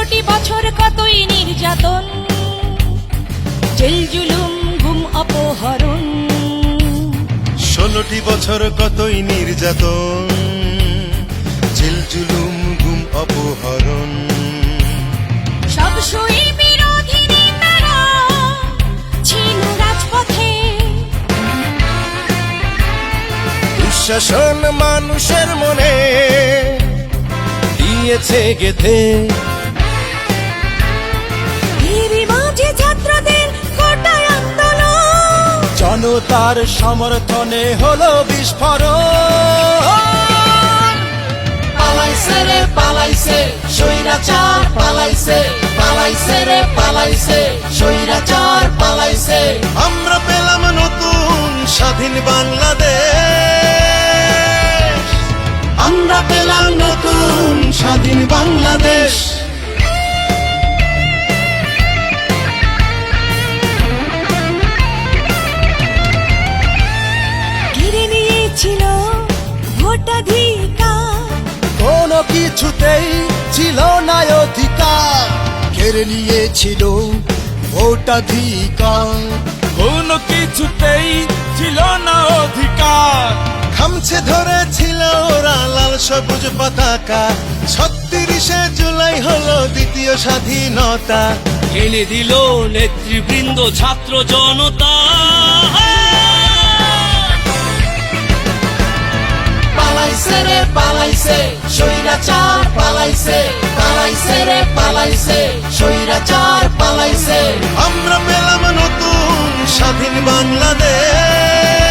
16টি বছর কতই নির্যাতন, জেল জুলুম গুম অপহরণ। 16টি বছর কতই নির্যাতন, জেল জুলুম গুম অপহরণ। সব সই বিরোধী নেতারা ছিল রাজপথে, দুঃশাসন মানুষের মনে দিয়েছে গেথে। এরই মাঝে ছাত্রদের কোটায় আন্দোলন, জনতার সমর্থনে হলো বিস্ফোরণ। পালাইছে রে পালাইছে স্বৈরাচার, পালাইছে পালাইছে রে পালাইছে স্বৈরাচার, পালাইছে। আমরা পেলাম নতুন স্বাধীন বাংলাদেশ, আমরা পেলাম নতুন স্বাধীন বাংলাদেশ। ঘিরে নিয়েছিল ভোটাধিকার, কোনো কিছুতেই ছিল না অধিকার। কেড়ে নিয়েছিল ভোটাধিকার, কোনো কিছুতেই ছিল না অধিকার। খামছে ধরেছিল ওরা লাল সবুজ পতাকা। 36শে জুলাই হলো দ্বিতীয় স্বাধীনতা। এনে দিল নেতৃবৃন্দ ছাত্র জনতা। পালাইছে রে পালাইছে স্বৈরাচার, পালাইছে পালাইছে রে পালাইছে স্বৈরাচার, পালাইছে। আমরা পেলাম নতুন স্বাধীন বাংলাদেশ,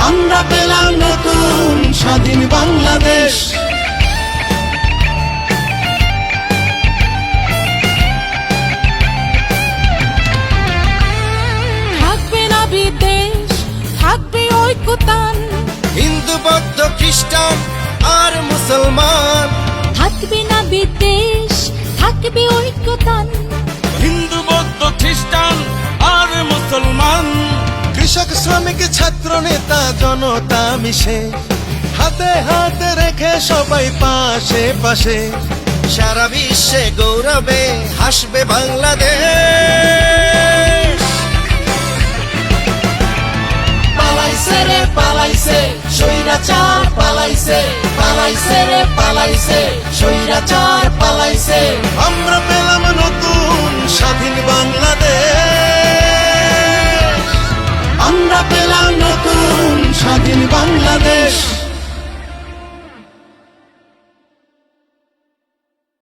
আমরা পেলাম নতুন স্বাধীন বাংলাদেশ। থাকবে না বিদ্বেষ, থাকবে ঐক্যতান, হিন্দু বৌদ্ধ খ্রিস্টান আর মুসলমান। থাকবে না বিদ্বেষ, থাকবে ঐক্যতান। হিন্দু বৌদ্ধ খ্রিস্টান আর মুসলমান। কৃষক শ্রমিক ছাত্র নেতা জনতা মিশে, হাতে হাতে রেখে সবাই পাশে পাশে। সারা বিশ্বে গৌরবে হাসবে বাংলাদেশ। পালাইছে রে পালাইছে স্বৈরাচার, পালাইছে পালাইছে রে পালাইছে স্বৈরাচার, পালাইছে। আমরা